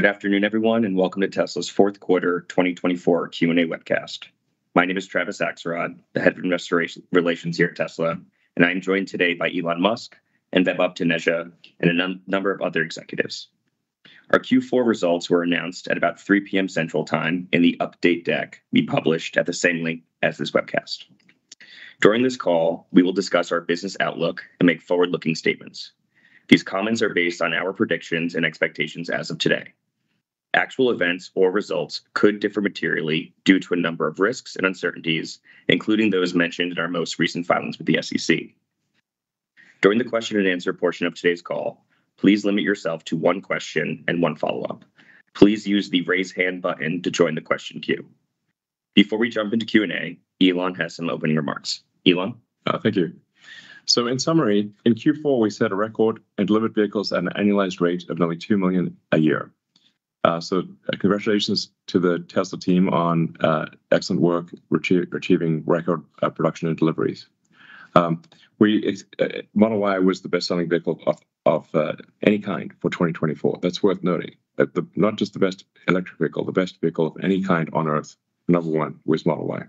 Good afternoon, everyone, and welcome to Tesla's fourth quarter 2024 Q&A webcast. My name is Travis Axelrod, the head of investor relations here at Tesla, and I am joined today by Elon Musk and Vaibhav Taneja and a number of other executives. Our Q4 results were announced at about 3 p.m. Central Time in the update deck we published at the same link as this webcast. During this call, we will discuss our business outlook and make forward-looking statements. These comments are based on our predictions and expectations as of today. Actual events or results could differ materially due to a number of risks and uncertainties, including those mentioned in our most recent filings with the SEC. During the question and answer portion of today's call, please limit yourself to one question and one follow-up. Please use the raise hand button to join the question queue. Before we jump into Q&A, Elon has some opening remarks. Elon? Thank you. So in summary, in Q4, we set a record and delivered vehicles at an annualized rate of nearly 2 million a year. Congratulations to the Tesla team on excellent work achieving record production and deliveries. Model Y was the best-selling vehicle of any kind for 2024. That's worth noting. Not just the best electric vehicle, the best vehicle of any kind on Earth, number one, was Model Y.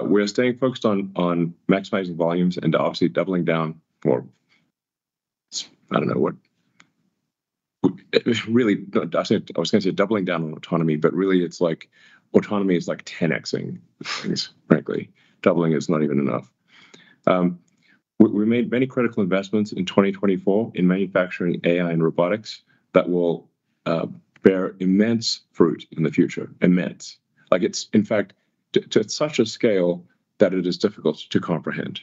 We're staying focused on maximizing volumes and obviously doubling down, or I don't know what. Really, I was going to say doubling down on autonomy, but really it's like autonomy is like 10xing things, frankly. Doubling is not even enough. We made many critical investments in 2024 in manufacturing AI and robotics that will bear immense fruit in the future. Immense. Like it's, in fact, to such a scale that it is difficult to comprehend.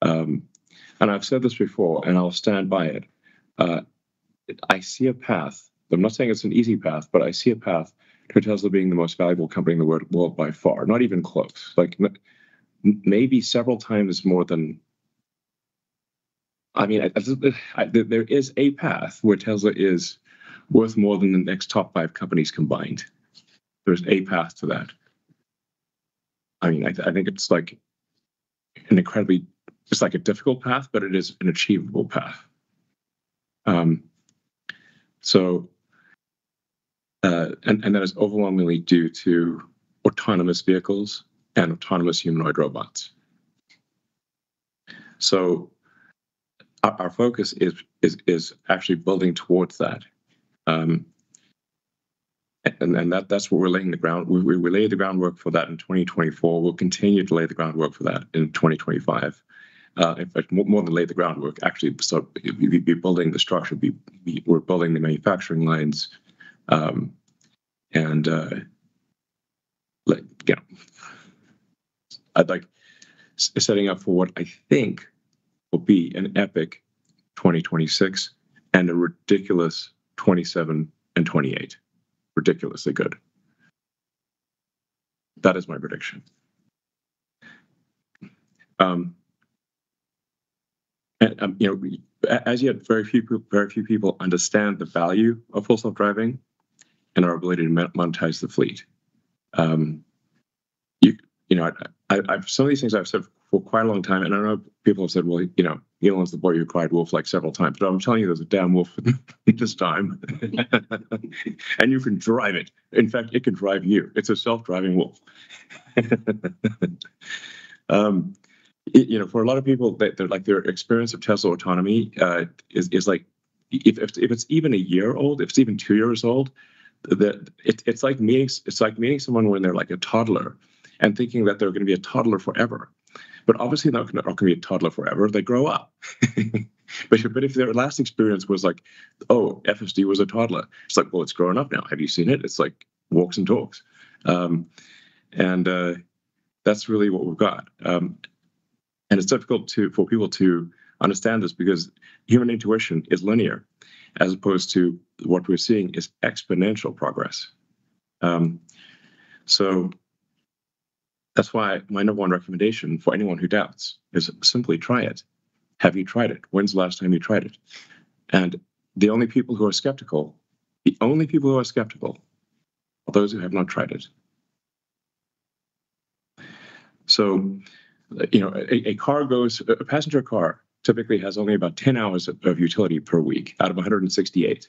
And I've said this before, and I'll stand by it. I see a path. I'm not saying it's an easy path, but I see a path to Tesla being the most valuable company in the world by far. Not even close. Like maybe several times more than. I mean, there is a path where Tesla is worth more than the next top 5 companies combined. There's a path to that. I mean, I think it's like it's like a difficult path, but it is an achievable path. And that is overwhelmingly due to autonomous vehicles and autonomous humanoid robots. So our focus is actually building towards that. And that's what we're laying the ground. We laid the groundwork for that in 2024. We'll continue to lay the groundwork for that in 2025. In fact, more than lay the groundwork, actually, so we'd be building the structure. We're building the manufacturing lines, I'd like setting up for what I think will be an epic 2026 and a ridiculous 27 and 28. Ridiculously good. That is my prediction. As yet, very few people understand the value of full self-driving and our ability to monetize the fleet. Some of these things I've said for quite a long time, and I know people have said, well, Elon's the boy who cried wolf like several times, but I'm telling you, there's a damn wolf this time, and you can drive it. In fact, it can drive you. It's a self-driving wolf. For a lot of people, their experience of Tesla autonomy is like, if it's even a year old, if it's even 2 years old, it's like meeting someone when they're like a toddler and thinking that they're going to be a toddler forever. But obviously they're not going to be a toddler forever. They grow up. But if their last experience was like, oh, FSD was a toddler, it's like, well, it's grown up now. Have you seen it? It's like walks and talks. That's really what we've got. And it's difficult for people to understand this because human intuition is linear, as opposed to what we're seeing is exponential progress. So that's why my number one recommendation for anyone who doubts is simply try it. Have you tried it? When's the last time you tried it? And the only people who are skeptical are those who have not tried it. So, a passenger car typically has only about 10 hours of utility per week out of 168.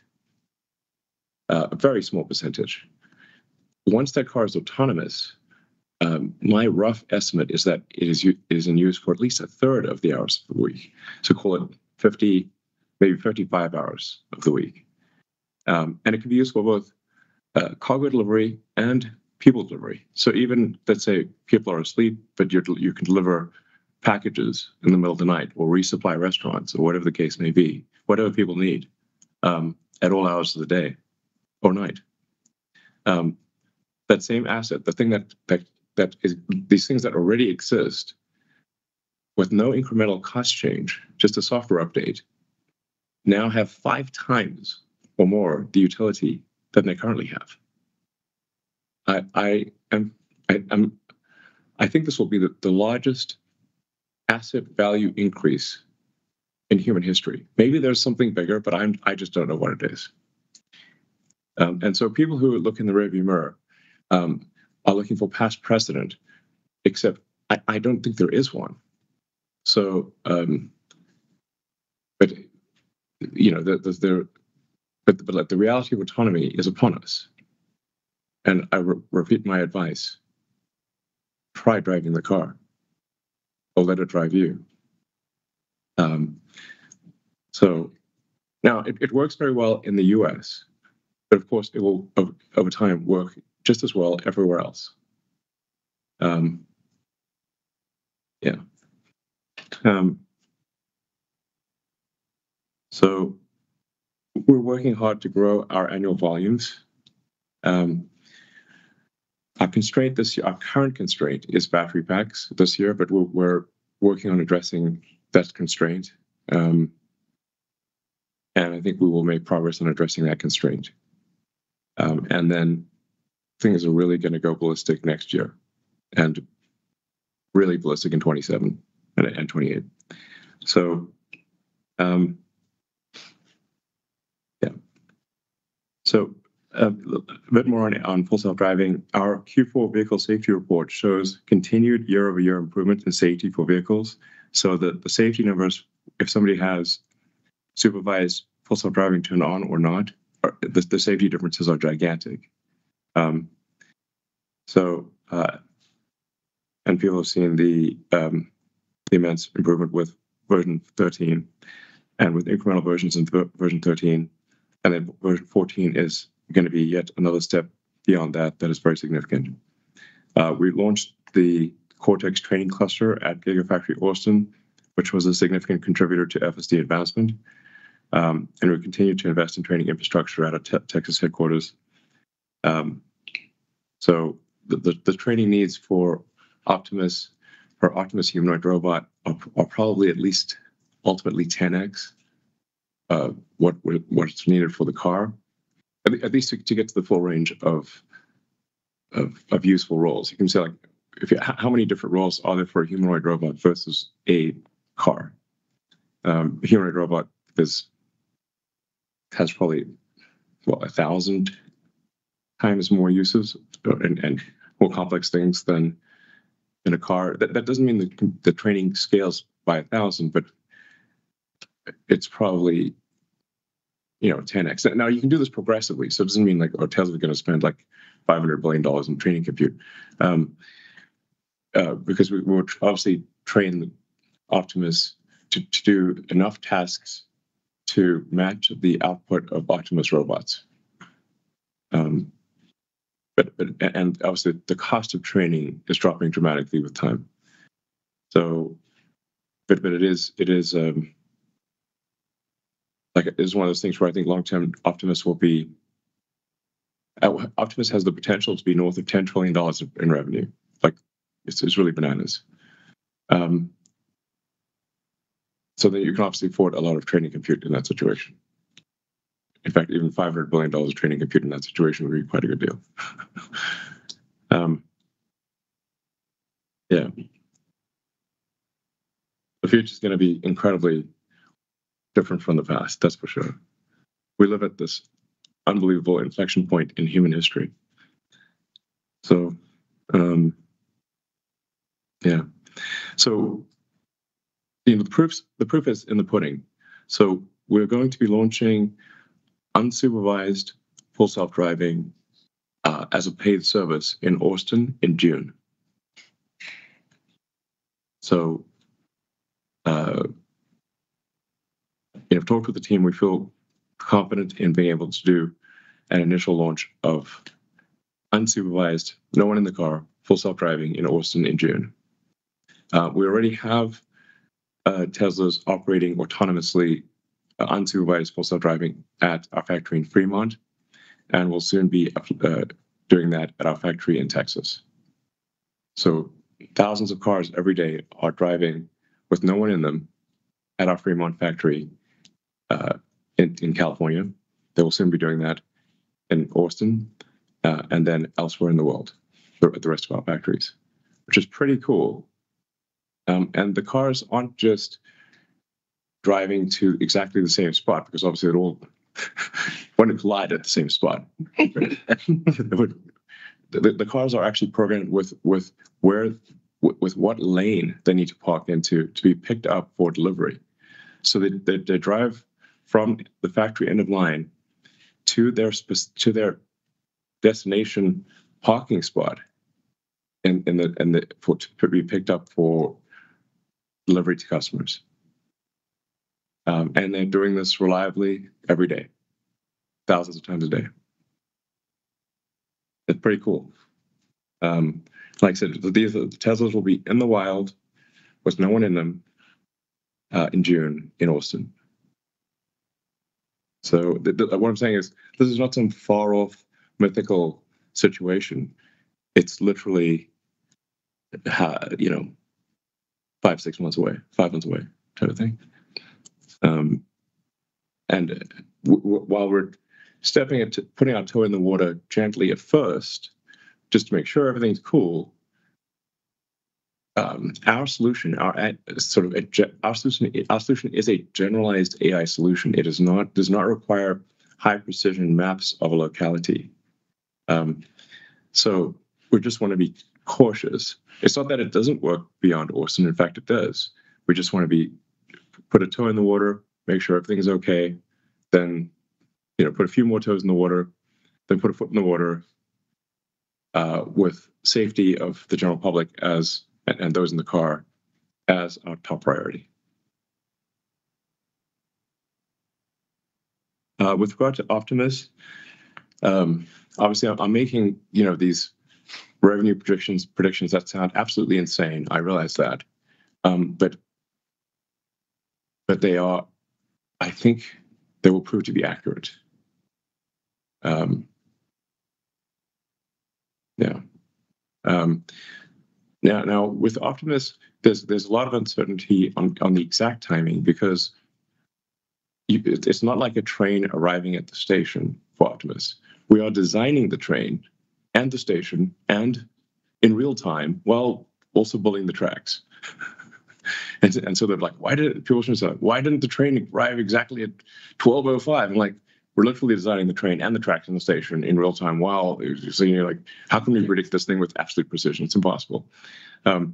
a very small percentage. Once that car is autonomous, my rough estimate is that it is in use for at least a third of the hours of the week. So call it 50, maybe 55 hours of the week. And it can be used for both cargo delivery and people delivery. So even, let's say, people are asleep, but you can deliver packages in the middle of the night or resupply restaurants or whatever the case may be, whatever people need at all hours of the day or night. That same asset, the thing that is these things that already exist with no incremental cost change, just a software update, now have 5 times or more the utility than they currently have. I think this will be the largest asset value increase in human history. Maybe there's something bigger, but I just don't know what it is. And so people who look in the rearview mirror are looking for past precedent, except I don't think there is one. So, but you know, but the reality of autonomy is upon us. And I repeat my advice: try driving the car, or let it drive you. So now it works very well in the U.S., but of course it will over time work just as well everywhere else. Yeah. So we're working hard to grow our annual volumes. Our constraint this year, our current constraint, is battery packs this year, but we're working on addressing that constraint. And I think we will make progress on addressing that constraint. And then things are really going to go ballistic next year, and really ballistic in 27 and 28. So, yeah. So a bit more on full self-driving. Our Q4 vehicle safety report shows continued year-over-year improvement in safety for vehicles. So the safety numbers, if somebody has supervised full self-driving turned on or not, the safety differences are gigantic. And people have seen the immense improvement with version 13 and with incremental versions in version 13. And then version 14 is going to be yet another step beyond that is very significant. We launched the Cortex training cluster at Gigafactory Austin, which was a significant contributor to FSD advancement. And we continue to invest in training infrastructure at our Texas headquarters. So the training needs for Optimus humanoid robot are probably at least ultimately 10x what's needed for the car, at least to get to the full range of useful roles. You can say, like, how many different roles are there for a humanoid robot versus a car? A humanoid robot has probably 1,000 times more uses and more complex things than in a car. That doesn't mean the training scales by 1,000, but it's probably 10x. Now you can do this progressively, so it doesn't mean like Tesla's going to spend like $500 billion in training compute, because we will obviously train Optimus to do enough tasks to match the output of Optimus robots. And obviously the cost of training is dropping dramatically with time. So, but it is like, it's one of those things where I think long-term Optimus will be. Optimus has the potential to be north of $10 trillion in revenue. Like, it's really bananas. So then you can obviously afford a lot of training compute in that situation. In fact, even $500 billion of training compute in that situation would be quite a good deal. Yeah. The future is going to be incredibly different from the past, that's for sure. We live at this unbelievable inflection point in human history. So, yeah. So, the proof is in the pudding. So we're going to be launching unsupervised full self-driving as a paid service in Austin in June. So, I've talked with the team. We feel confident in being able to do an initial launch of unsupervised, no one in the car, full self-driving in Austin in June. We already have Teslas operating autonomously, unsupervised full self-driving at our factory in Fremont, and we'll soon be doing that at our factory in Texas. So thousands of cars every day are driving with no one in them at our Fremont factory in California. They will soon be doing that in Austin and then elsewhere in the world, the rest of our factories, which is pretty cool. And the cars aren't just driving to exactly the same spot, because obviously it all wouldn't collide at the same spot. The cars are actually programmed with what lane they need to park into to be picked up for delivery. So they drive from the factory end of line to their destination parking spot to be picked up for delivery to customers. And they're doing this reliably every day, thousands of times a day. It's pretty cool. Like I said, the Teslas will be in the wild with no one in them in June in Austin. So what I'm saying is, this is not some far off mythical situation. It's literally, 5 months away, 5 months away, type of thing. And while we're putting our toe in the water gently at first, just to make sure everything's cool, our solution is a generalized AI solution. It does not require high precision maps of a locality. So we just want to be cautious. It's not that it doesn't work beyond Austin. In fact, it does. We just want to put a toe in the water, make sure everything is okay, then put a few more toes in the water, then put a foot in the water, with safety of the general public and those in the car as our top priority. With regard to Optimus, obviously I'm making these revenue predictions that sound absolutely insane. I realize that, but they are. I think they will prove to be accurate. Yeah. Now with Optimus, there's a lot of uncertainty on the exact timing, because it's not like a train arriving at the station for Optimus. We are designing the train and the station and in real time while also building the tracks. and so they're like, why didn't the train arrive exactly at 12:05? I'm like, we're literally designing the train and the tracks in the station in real time so you're like, how can we predict this thing with absolute precision? It's impossible. The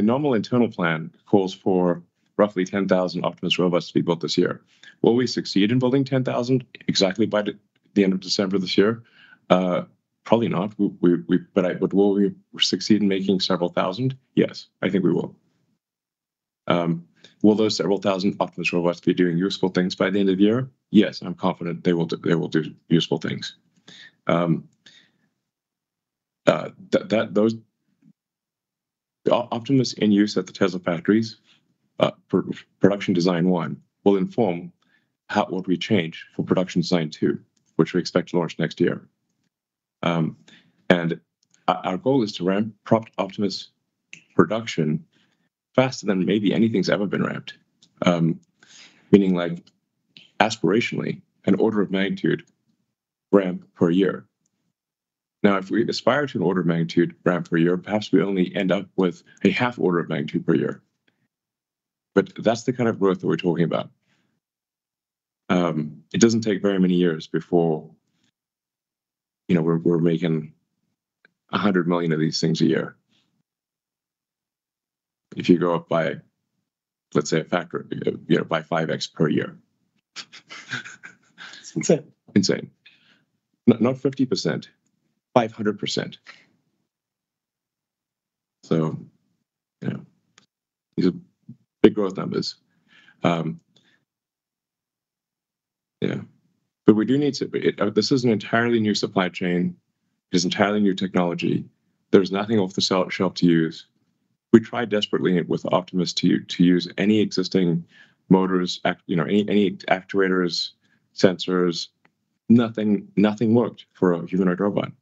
normal internal plan calls for roughly 10,000 Optimus robots to be built this year. Will we succeed in building 10,000 exactly by the end of December this year? Probably not. But will we succeed in making several thousand? Yes, I think we will. Will those several thousand Optimus robots be doing useful things by the end of the year? Yes, I'm confident they will do useful things. The Optimus in use at the Tesla factories, production design 1, will inform what we change for production design 2, which we expect to launch next year. And our goal is to ramp Optimus production faster than maybe anything's ever been ramped, meaning like aspirationally an order of magnitude ramp per year. Now, if we aspire to an order of magnitude ramp per year, perhaps we only end up with a half order of magnitude per year. But that's the kind of growth that we're talking about. It doesn't take very many years before we're making 100 million of these things a year. If you go up by, let's say, a factor, by 5x per year. That's insane. insane. Not 50%, 500%. So, these are big growth numbers. But we do need to. This is an entirely new supply chain. It is entirely new technology. There's nothing off the shelf to use. We tried desperately with Optimus to use any existing motors, any actuators, sensors. Nothing worked for a humanoid robot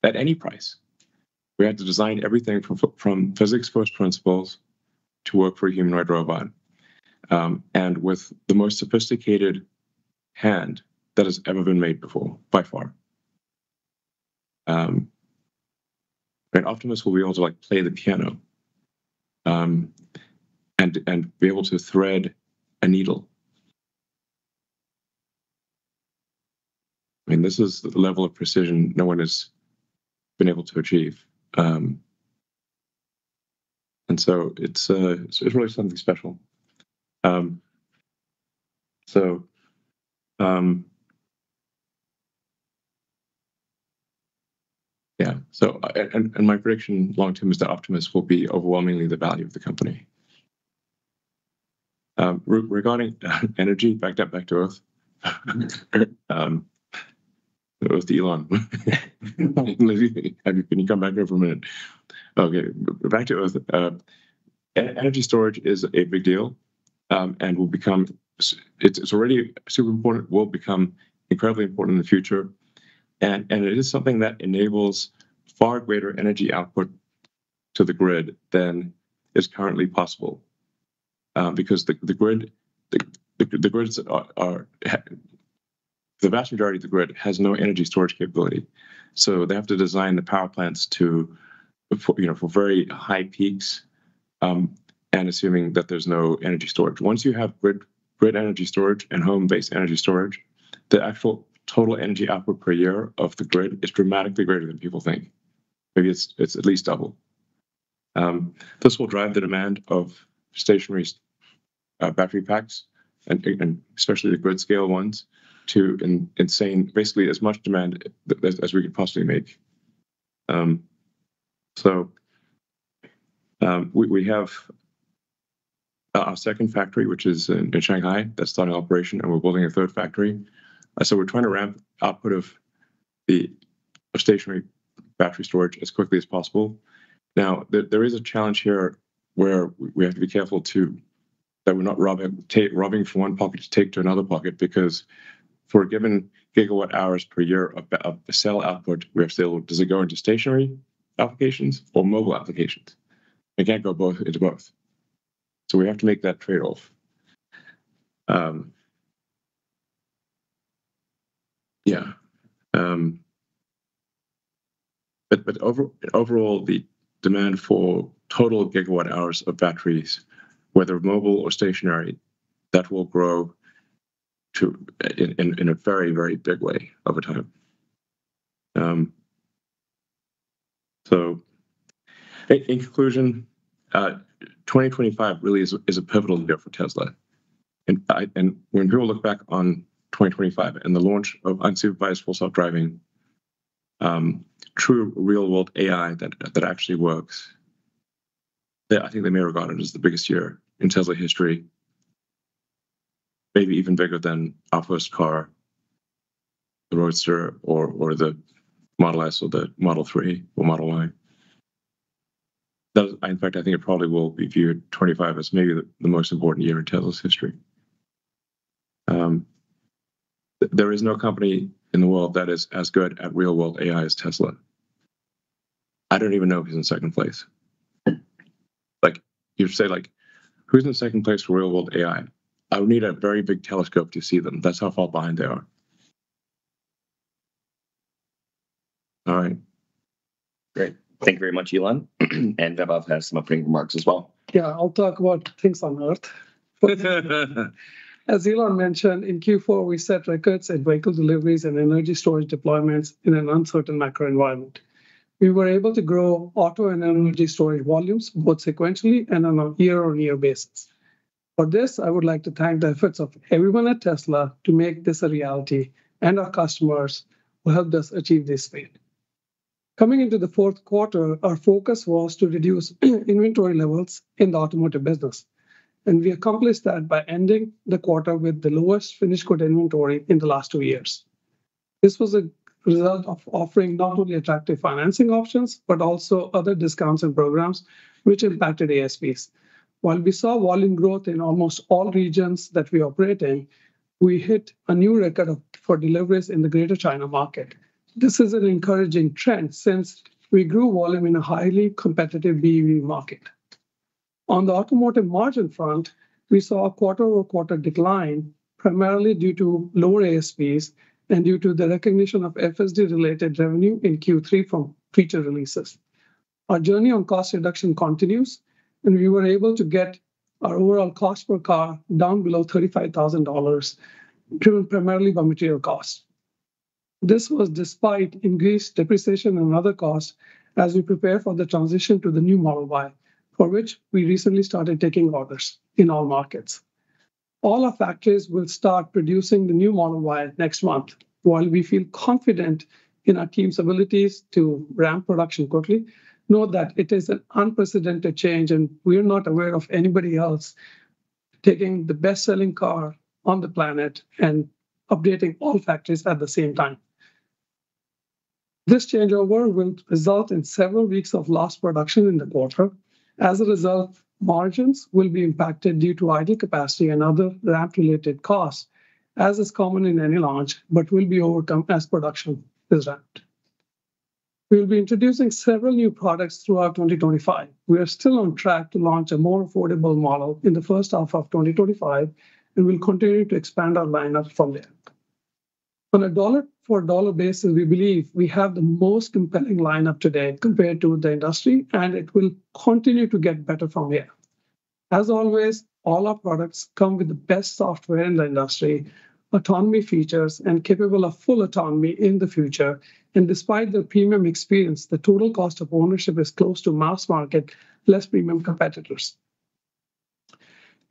at any price. We had to design everything from physics first principles to work for a humanoid robot, and with the most sophisticated hand that has ever been made before, by far. And Optimus will be able to play the piano, and be able to thread a needle. I mean, this is the level of precision no one has been able to achieve, and so it's really something special. So my prediction long term is that Optimus will be overwhelmingly the value of the company. Regarding energy, back to Earth. Earth to Elon. Can you come back here for a minute? Okay, back to Earth. Energy storage is a big deal, and will become. It's already super important. Will become incredibly important in the future, and it is something that enables far greater energy output to the grid than is currently possible, because the grids are the vast majority of the grid has no energy storage capability, so they have to design the power plants for very high peaks, and assuming that there's no energy storage. Once you have grid energy storage and home-based energy storage, the actual total energy output per year of the grid is dramatically greater than people think. Maybe it's at least double. This will drive the demand of stationary battery packs, and especially the grid scale ones, to insane, basically as much demand as we could possibly make. We have our second factory, which is in Shanghai, that's starting operation, and we're building a third factory. So we're trying to ramp output of stationary battery storage as quickly as possible. Now, there is a challenge here where we have to be careful that we're not robbing from one pocket to take to another pocket, because for a given gigawatt hours per year of cell output, we have to say, does it go into stationary applications or mobile applications? It can't go into both. So we have to make that trade-off. But overall, the demand for total gigawatt hours of batteries, whether mobile or stationary, that will grow in a very, very big way over time. So, in conclusion, 2025 really is a pivotal year for Tesla. And when people look back on 2025 and the launch of unsupervised full self-driving, true real-world AI that actually works, I think they may regard it as the biggest year in Tesla history, maybe even bigger than our first car, the Roadster, or the Model S, or the Model 3, or Model Y. In fact, I think it probably will be viewed 25 as maybe the most important year in Tesla's history. There is no company in the world that is as good at real-world AI as Tesla. I don't even know who's in second place. You say, who's in second place for real-world AI? I would need a very big telescope to see them. That's how far behind they are. All right. Great. Thank you very much, Elon. And Vaibhav has some opening remarks as well. Yeah, I'll talk about things on Earth. As Elon mentioned, in Q4, we set records in vehicle deliveries and energy storage deployments in an uncertain macro environment. We were able to grow auto and energy storage volumes both sequentially and on a year-on-year basis. For this, I would like to thank the efforts of everyone at Tesla to make this a reality, and our customers who helped us achieve this feat. Coming into the fourth quarter, our focus was to reduce inventory levels in the automotive business, and we accomplished that by ending the quarter with the lowest finished good inventory in the last 2 years. This was a result of offering not only attractive financing options, but also other discounts and programs which impacted ASPs. While we saw volume growth in almost all regions that we operate in, we hit a new record for deliveries in the Greater China market. This is an encouraging trend since we grew volume in a highly competitive BEV market. On the automotive margin front, we saw a quarter-over-quarter decline, primarily due to lower ASPs and due to the recognition of FSD-related revenue in Q3 from feature releases. Our journey on cost reduction continues, and we were able to get our overall cost per car down below $35,000, driven primarily by material costs. This was despite increased depreciation and other costs as we prepare for the transition to the new Model Y, for which we recently started taking orders in all markets. All our factories will start producing the new Model Y next month. While we feel confident in our team's abilities to ramp production quickly, note that it is an unprecedented change, and we're not aware of anybody else taking the best-selling car on the planet and updating all factories at the same time. This changeover will result in several weeks of lost production in the quarter. As a result, margins will be impacted due to idle capacity and other ramp-related costs, as is common in any launch, but will be overcome as production is ramped. We will be introducing several new products throughout 2025. We are still on track to launch a more affordable model in the first half of 2025, and we'll continue to expand our lineup from there. On a dollar-for-dollar basis, we believe we have the most compelling lineup today compared to the industry, and it will continue to get better from here. As always, all our products come with the best software in the industry, autonomy features, and capable of full autonomy in the future. And despite the premium experience, the total cost of ownership is close to mass market, less premium competitors.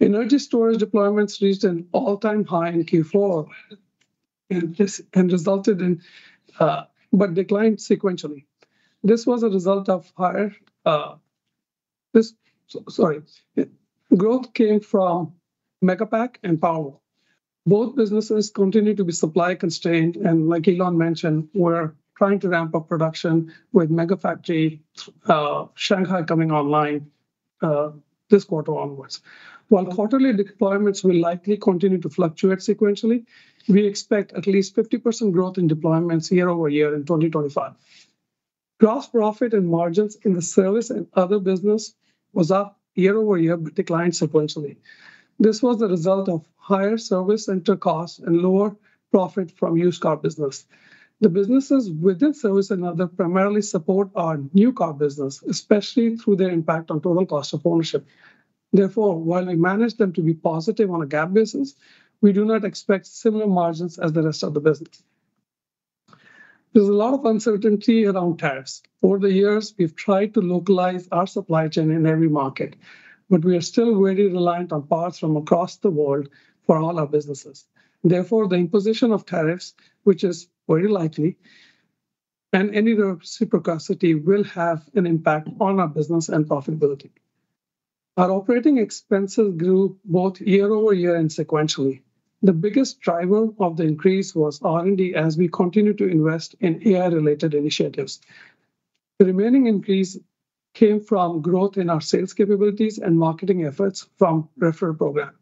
Energy storage deployments reached an all-time high in Q4 and resulted in, but declined sequentially. This was a result of growth came from Megapack and Powerwall. Both businesses continue to be supply constrained, and like Elon mentioned, we're trying to ramp up production with Mega Factory Shanghai coming online this quarter onwards. While quarterly deployments will likely continue to fluctuate sequentially, we expect at least 50% growth in deployments year over year in 2025. Gross profit and margins in the service and other business was up year over year, but declined sequentially. This was the result of higher service center costs and lower profit from used car business. The businesses within service and other primarily support our new car business, especially through their impact on total cost of ownership. Therefore, while we manage them to be positive on a GAAP basis, we do not expect similar margins as the rest of the business. There's a lot of uncertainty around tariffs. Over the years, we've tried to localize our supply chain in every market, but we are still very reliant on parts from across the world for all our businesses. Therefore, the imposition of tariffs, which is very likely, and any reciprocity will have an impact on our business and profitability. Our operating expenses grew both year over year and sequentially. The biggest driver of the increase was R&D as we continue to invest in AI-related initiatives. The remaining increase came from growth in our sales capabilities and marketing efforts from referral program.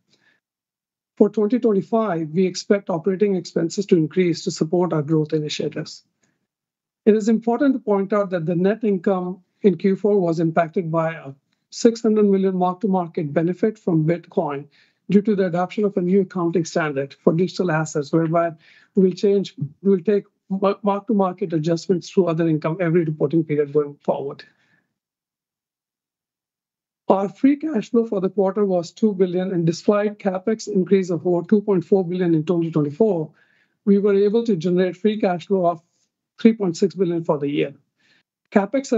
For 2025, we expect operating expenses to increase to support our growth initiatives. It is important to point out that the net income in Q4 was impacted by a $600 million mark-to-market benefit from Bitcoin due to the adoption of a new accounting standard for digital assets, whereby we'll take mark-to-market adjustments through other income every reporting period going forward. Our free cash flow for the quarter was $2 billion, and despite CapEx increase of over $2.4 billion in 2024, we were able to generate free cash flow of $3.6 billion for the year. CapEx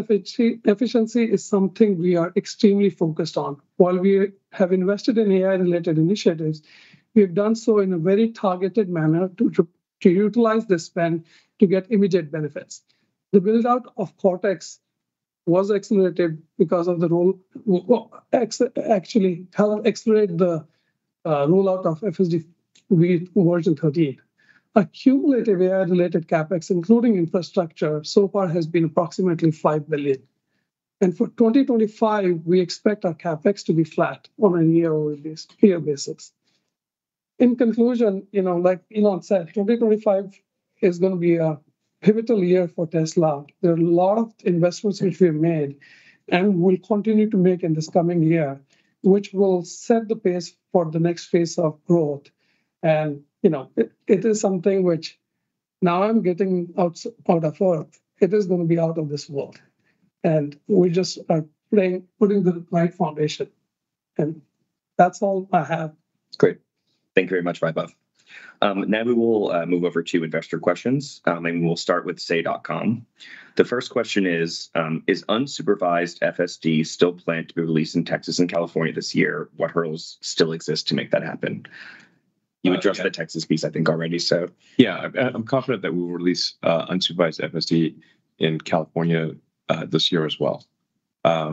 efficiency is something we are extremely focused on. While we have invested in AI-related initiatives, we have done so in a very targeted manner to to utilize this spend to get immediate benefits. The build out of Cortex was accelerated because of the actually helped accelerate the rollout of FSD version 13. A cumulative AI-related capex, including infrastructure, so far has been approximately $5 billion. And for 2025, we expect our capex to be flat on a year-over-year basis. In conclusion, like Elon said, 2025 is going to be a pivotal year for Tesla. There are a lot of investments which we have made and will continue to make in this coming year, which will set the pace for the next phase of growth. And it is something which now I'm getting out of Earth. It is going to be out of this world. And we just are putting the right foundation. And that's all I have. Great. Thank you very much, Vaibhav. Now we will move over to investor questions, and we'll start with say.com. The first question is unsupervised FSD still planned to be released in Texas and California this year? What hurdles still exist to make that happen? You addressed the Texas piece, I think, already. So yeah, I'm confident that we will release unsupervised FSD in California this year as well. Yeah.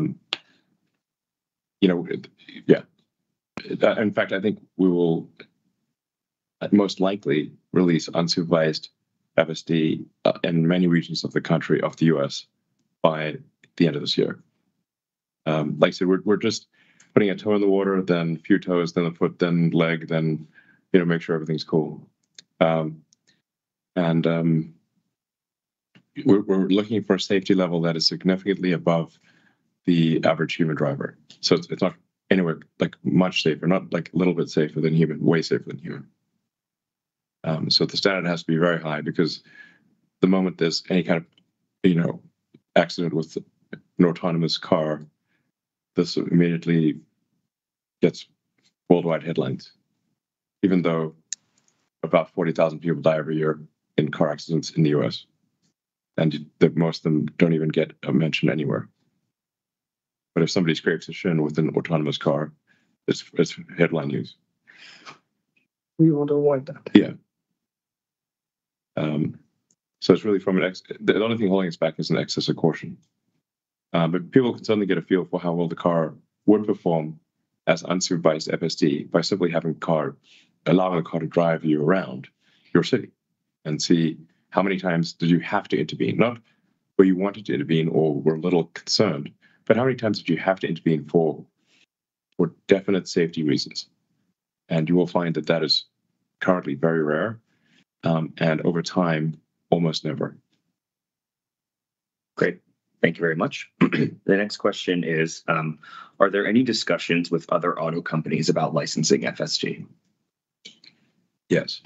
In fact, I think we will most likely release unsupervised FSD in many regions of the country, of the US, by the end of this year. Like I said, we're just putting a toe in the water, then a few toes, then a foot, then leg, then make sure everything's cool. And we're looking for a safety level that is significantly above the average human driver. So it's not anywhere like much safer, not like a little bit safer than human, way safer than human. So the standard has to be very high, because the moment there's any kind of accident with an autonomous car, this immediately gets worldwide headlines, even though about 40,000 people die every year in car accidents in the US, and most of them don't even get a mention anywhere. But if somebody scrapes a shin with an autonomous car, it's headline news. We want to avoid that. Yeah. So it's really the only thing holding us back is an excess of caution. But people can certainly get a feel for how well the car would perform as unsupervised FSD by simply allowing the car to drive you around your city and see how many times did you have to intervene, not where you wanted to intervene or were a little concerned, but how many times did you have to intervene for definite safety reasons. And you will find that is currently very rare, and over time, almost never. Great. Thank you very much. The next question is, are there any discussions with other auto companies about licensing FSD? Yes.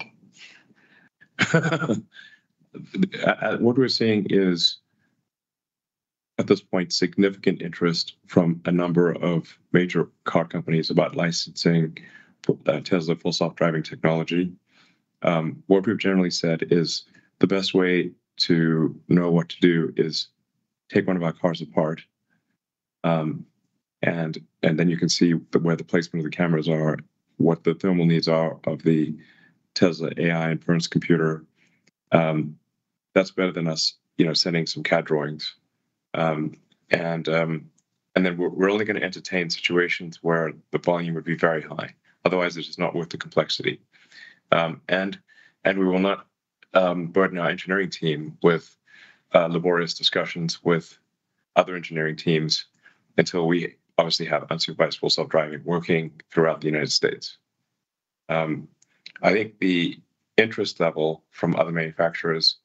What we're seeing is, at this point, significant interest from a number of major car companies about licensing Tesla full self-driving technology. What we've generally said is the best way to know what to do is take one of our cars apart, and then you can see where the placement of the cameras are, what the thermal needs are of the Tesla AI inference computer. That's better than us, sending some CAD drawings. And then we're only going to entertain situations where the volume would be very high. Otherwise, it is not worth the complexity. And we will not burden our engineering team with laborious discussions with other engineering teams until we obviously have unsupervised full self-driving working throughout the United States. I think the interest level from other manufacturers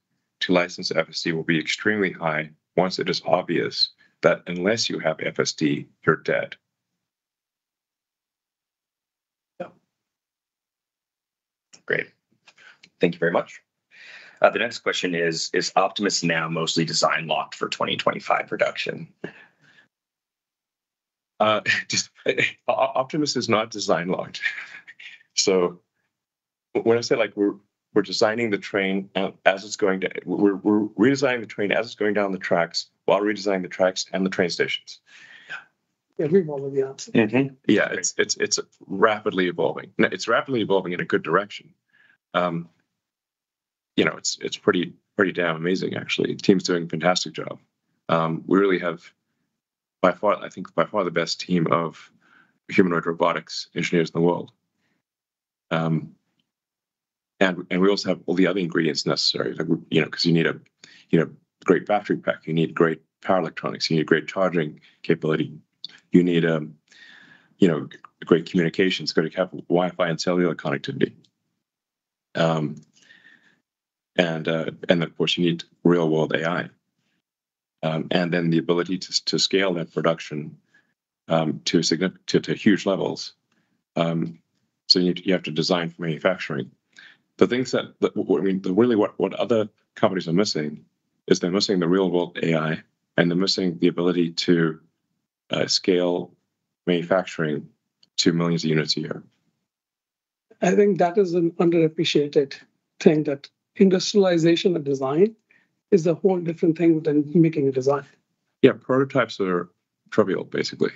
to license FSD will be extremely high once it is obvious that unless you have FSD, you're dead. Yeah. Great. Thank you very much. The next question is Optimus now mostly design locked for 2025 production? Optimus is not design locked. So when I say we're designing the train as it's going to, we're redesigning the train as it's going down the tracks while redesigning the tracks and the train stations. Yeah, we've already answered. Mm-hmm. Yeah, it's rapidly evolving. It's rapidly evolving in a good direction. it's pretty damn amazing actually. The team's doing a fantastic job. We really have by far the best team of humanoid robotics engineers in the world. And we also have all the other ingredients necessary, like, because you need a great battery pack, you need great power electronics, you need great charging capability, you need great communications, good to have Wi-Fi and cellular connectivity. And of course you need real world AI, and then the ability to scale that production to huge levels. So you have to design for manufacturing. The things what other companies are missing is they're missing the real world AI, and they're missing the ability to scale manufacturing to millions of units a year. I think that is an underappreciated thing, that industrialization of design is a whole different thing than making a design. Yeah, prototypes are trivial, basically.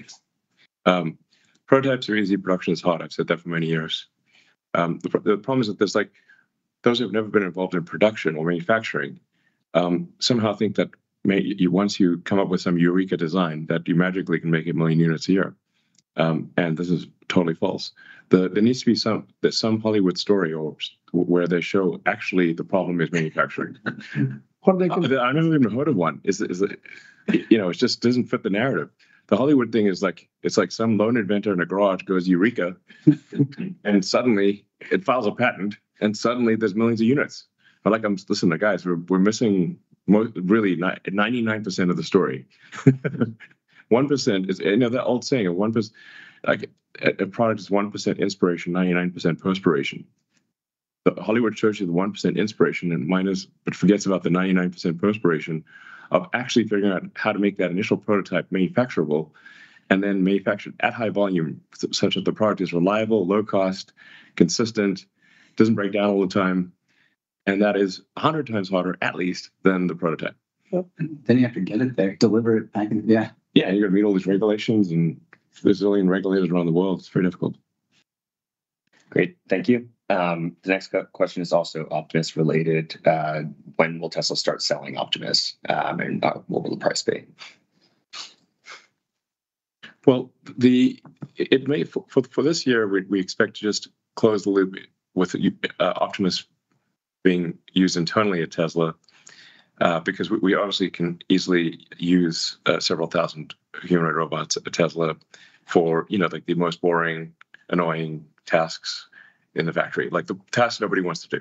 Prototypes are easy, production is hard. I've said that for many years. The problem is that there's those who've never been involved in production or manufacturing somehow think that once you come up with some eureka design that you magically can make 1 million units a year. And this is totally false. There needs to be some Hollywood story where they show actually the problem is manufacturing. I've never even heard of one. It just doesn't fit the narrative. The Hollywood thing is it's like some lone inventor in a garage goes eureka, and suddenly it files a patent, and suddenly there's millions of units. But listen, guys, we're missing really 99% of the story. 1% is that old saying of 1%. Like a product is 1% inspiration, 99% perspiration. The Hollywood shows you the 1% inspiration but forgets about the 99% perspiration of actually figuring out how to make that initial prototype manufacturable, and then manufactured at high volume such that the product is reliable, low cost, consistent, doesn't break down all the time, and that is 100 times harder, at least, than the prototype. And then you have to get it there, deliver it back. Yeah, you're going to meet all these regulations, and there's a zillion regulators around the world. It's very difficult. Great, thank you. The next question is also Optimus related. When will Tesla start selling Optimus, and what will the price be? Well, for this year, we expect to just close the loop with Optimus being used internally at Tesla, because we obviously can easily use several thousand humanoid robots at Tesla for the most boring, annoying tasks in the factory, like the tasks nobody wants to do,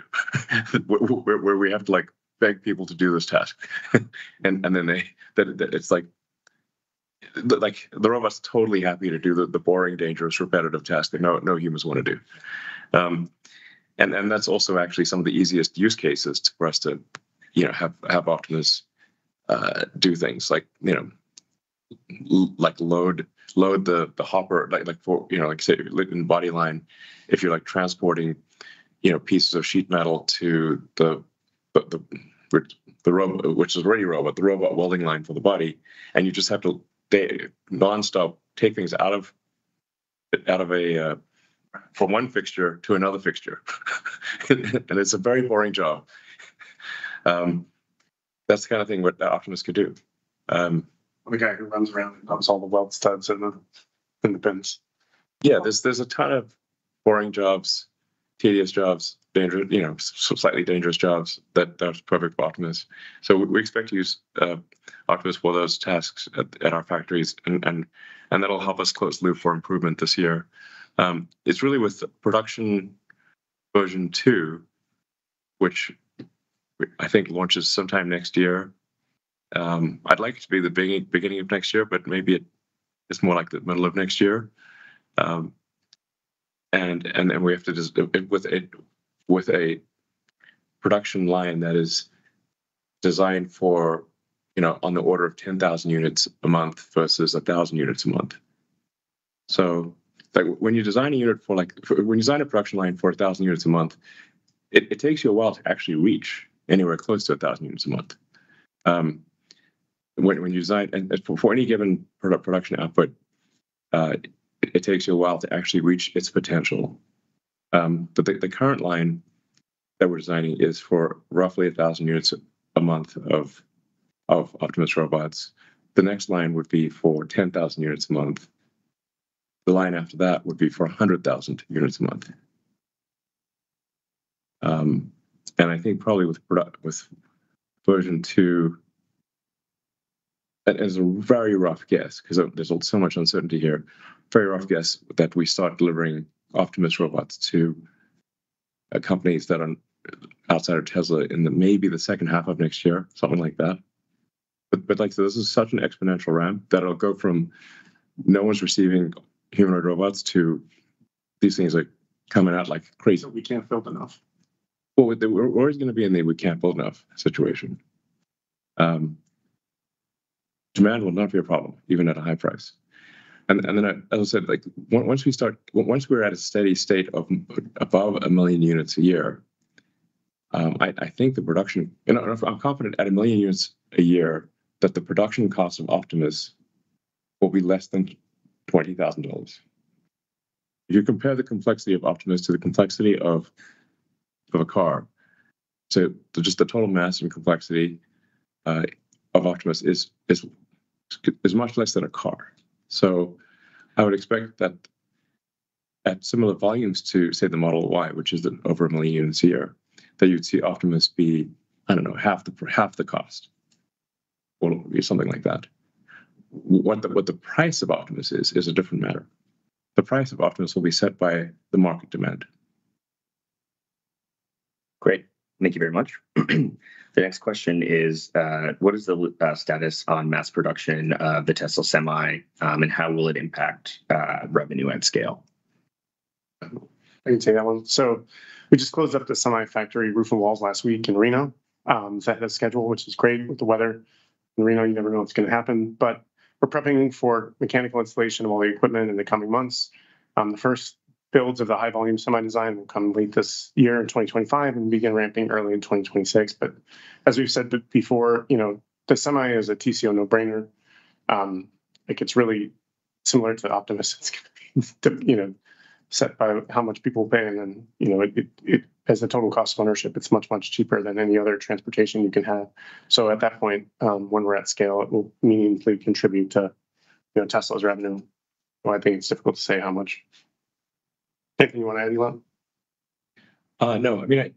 where we have to beg people to do this task, and then it's like the robot's totally happy to do the boring, dangerous, repetitive task that no humans want to do. And that's also actually some of the easiest use cases for us to have Optimus do things like load the hopper, for say in body line, if you're transporting pieces of sheet metal to the robot, which is already robot, the robot welding line for the body, and you just have to nonstop take things out of a from one fixture to another fixture. And it's a very boring job. That's the kind of thing what Optimus could do. The guy who runs around and dumps all the weld studs in the bins. Yeah, there's a ton of boring jobs, tedious jobs, dangerous, slightly dangerous jobs that's perfect for Optimus. So we expect to use Optimus for those tasks at our factories, and that'll help us close the loop for improvement this year. It's really with production version 2, which I think launches sometime next year. I'd like it to be the beginning of next year, but maybe it's more like the middle of next year. And then we have to just with a production line that is designed for on the order of 10,000 units a month versus 1,000 units a month. So when you design a unit when you design a production line for 1,000 units a month, it takes you a while to actually reach anywhere close to 1,000 units a month. When you design, and for any given production output, it takes you a while to actually reach its potential. But the current line that we're designing is for roughly 1,000 units a month of Optimus robots. The next line would be for 10,000 units a month. The line after that would be for 100,000 units a month. And I think probably with version 2, that is a very rough guess, because there's so much uncertainty here, very rough guess that we start delivering Optimus robots to companies that are outside of Tesla in maybe the second half of next year, something like that. But like, so this is such an exponential ramp that it'll go from no one's receiving humanoid robots to these things like coming out like crazy. So we can't build enough. Well, we're always going to be in the we can't build enough situation. Demand will not be a problem, even at a high price. And then, as I said, like once we're at a steady state of above 1 million units a year, I think the production, I'm confident at 1 million units a year that the production cost of Optimus will be less than $20,000. If you compare the complexity of Optimus to the complexity of a car, so just the total mass and complexity of Optimus is much less than a car. So I would expect that at similar volumes to, say, the Model Y, which is over 1 million units a year, that you'd see Optimus be, I don't know, half the cost, or something like that. What the price of Optimus is a different matter. The price of Optimus will be set by the market demand. Great. Thank you very much. The next question is, what is the status on mass production of the Tesla Semi, and how will it impact revenue at scale? I can take that one. So we just closed up the Semi factory roof and walls last week in Reno. It's ahead of schedule, which is great with the weather. In Reno, you never know what's going to happen. But we're prepping for mechanical installation of all the equipment in the coming months. The first builds of the high volume Semi design will come late this year in 2025 and begin ramping early in 2026. But as we've said before, the Semi is a TCO no-brainer. Like, it's really similar to Optimus. It's going to be, set by how much people pay, and then it as a total cost of ownership, it's much cheaper than any other transportation you can have. So at that point, when we're at scale, it will meaningfully contribute to Tesla's revenue. Well, I think it's difficult to say how much. Anything you want to add, Elon? No, I mean,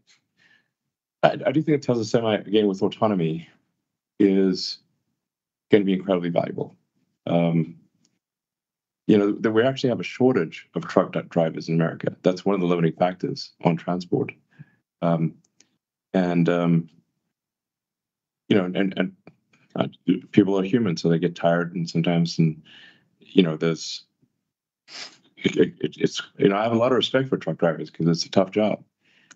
I do think that Tesla Semi, again, with autonomy, is going to be incredibly valuable. That we actually have a shortage of truck drivers in America. That's one of the limiting factors on transport. People are human, so they get tired, and sometimes, there's. I have a lot of respect for truck drivers because it's a tough job.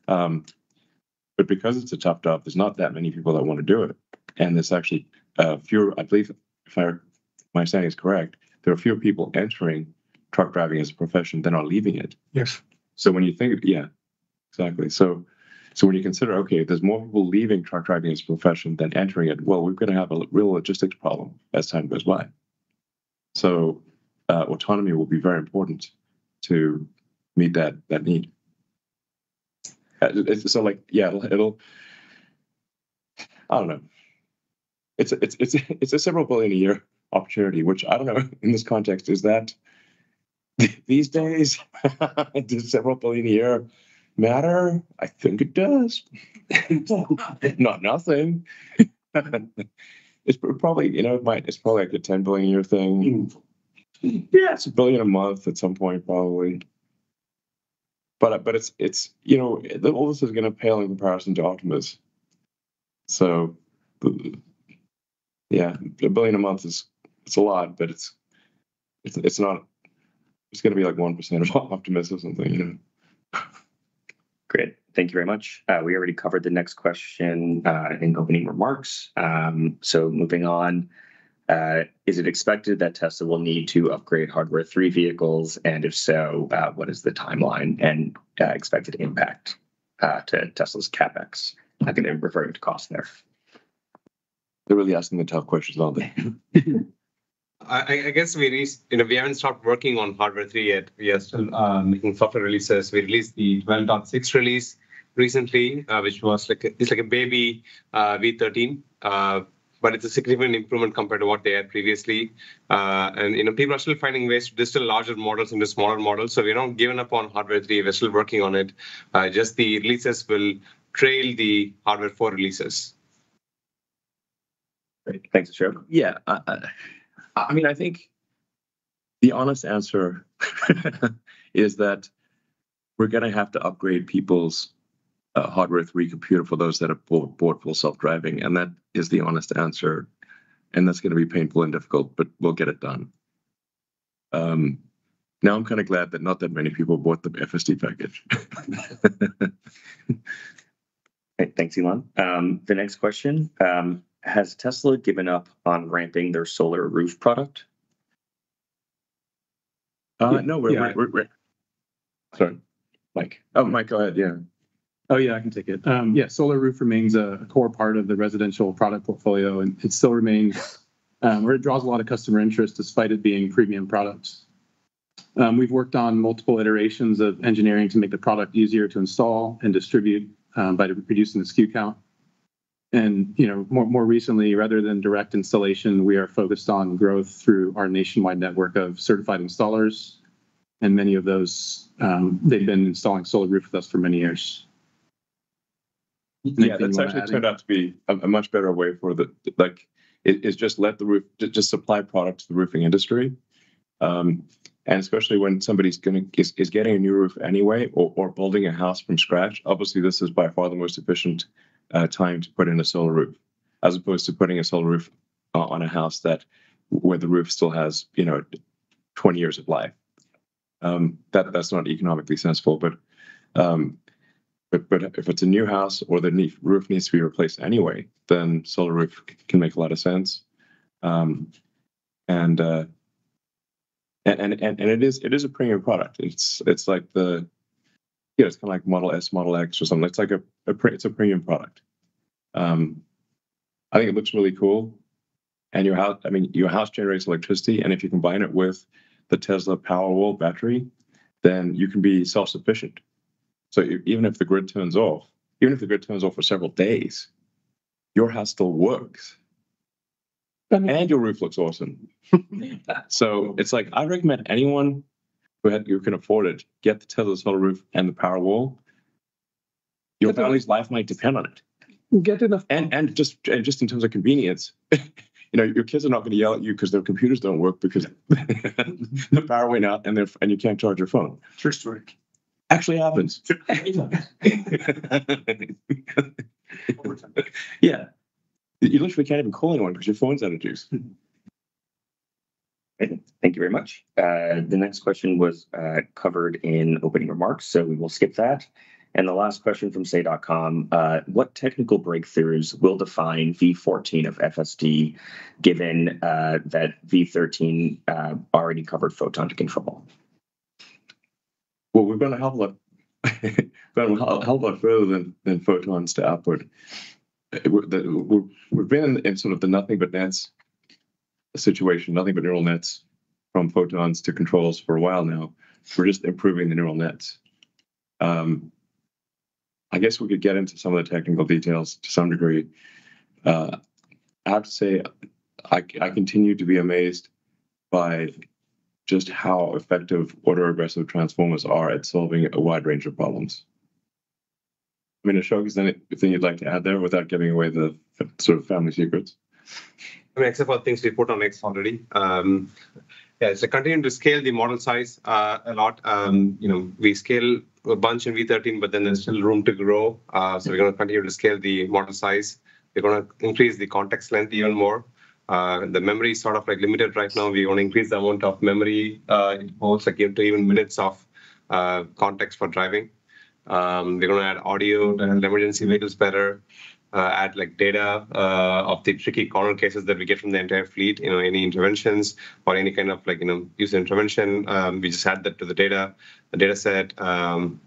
But because it's a tough job, there's not that many people that want to do it. And there's actually fewer, I believe, if my understanding is correct, there are fewer people entering truck driving as a profession than are leaving it. Yes. So when you think, yeah, exactly. So when you consider, okay, there's more people leaving truck driving as a profession than entering it, well, we're going to have a real logistics problem as time goes by. So autonomy will be very important to meet that need. So like, yeah, it'll I don't know. It's a several billion a year opportunity, which I don't know in this context, is that these days does several billion a year matter? I think it does. Not nothing. It's probably, it's probably like a 10 billion a year thing. Yeah, it's $1 billion a month at some point, probably. But it's all this is going to pale in comparison to Optimus. So, yeah, $1 billion a month it's a lot, but it's not. It's going to be like 1% of Optimus or something, Great. Thank you very much. We already covered the next question in opening remarks. So moving on, is it expected that Tesla will need to upgrade Hardware 3 vehicles? And if so, what is the timeline and expected impact to Tesla's CapEx? I think they're referring to cost there. They're really asking the tough questions, aren't they? I guess we haven't stopped working on Hardware 3 yet. We are still making software releases. We released the 12.6 release recently, which was it's like a baby V13. But it's a significant improvement compared to what they had previously. And people are still finding ways to distill larger models into smaller models. So we're not giving up on hardware 3. We're still working on it. Just the releases will trail the hardware 4 releases. Great. Thanks, Ashok. Yeah, I mean, I think the honest answer is that we're going to have to upgrade people's hardware 3 computer for those that have bought full self-driving, and that is the honest answer. And that's going to be painful and difficult, but we'll get it done. Now I'm kind of glad that not that many people bought the FSD package. Great. Thanks, Elon. The next question, has Tesla given up on ramping their solar roof product? No, we're sorry, Mike. Oh, Mike, go ahead. Yeah. Oh, yeah, I can take it. Yeah, solar roof remains a core part of the residential product portfolio, and it still remains where it draws a lot of customer interest despite it being premium products. We've worked on multiple iterations of engineering to make the product easier to install and distribute by reducing the SKU count. And more recently, rather than direct installation, we are focused on growth through our nationwide network of certified installers. And many of those, they've been installing solar roof with us for many years. Yeah, that's actually turned out to be a much better way for is just let the roof, just supply product to the roofing industry. And especially when somebody's is getting a new roof anyway, or building a house from scratch. Obviously, this is by far the most efficient time to put in a solar roof, as opposed to putting a solar roof on a house where the roof still has 20 years of life. That's not economically sensible. But if it's a new house or the roof needs to be replaced anyway, then solar roof can make a lot of sense. And it is a premium product. It's like it's kind of like Model S, Model X or something. It's like it's a premium product. I think it looks really cool. And your house generates electricity, and if you combine it with the Tesla Powerwall battery, then you can be self-sufficient. So even if the grid turns off for several days, your house still works. And your roof looks awesome. So it's like, I recommend anyone who can afford it, get the Tesla solar roof and the Powerwall. Your family's life might depend on it. Get enough. And just in terms of convenience, your kids are not going to yell at you because their computers don't work because the power went out and you can't charge your phone. True story. Actually happens. Yeah. You literally can't even call anyone because your phone's out of juice. Thank you very much. The next question was covered in opening remarks, so we will skip that. And the last question from say.com, what technical breakthroughs will define V14 of FSD, given that V13 already covered photon to control? Well, we've gone a hell of a lot further than photons to output. We've been in sort of the nothing but nets situation, nothing but neural nets from photons to controls for a while now. We're just improving the neural nets. I guess we could get into some of the technical details to some degree. I have to say, I continue to be amazed by just how effective autoregressive transformers are at solving a wide range of problems. I mean, Ashok, is there anything you'd like to add there without giving away the sort of family secrets? I mean, except for things we put on X already. So continuing to scale the model size a lot. We scale a bunch in V13, but then there's still room to grow. So we're going to continue to scale the model size. We're going to increase the context length even more. The memory is sort of like limited right now. We want to increase the amount of memory it holds, like to even minutes of context for driving. We're going to add audio to handle emergency vehicles better. Add like data of the tricky corner cases that we get from the entire fleet. Any interventions or any kind of user intervention. We just add that to the data set. So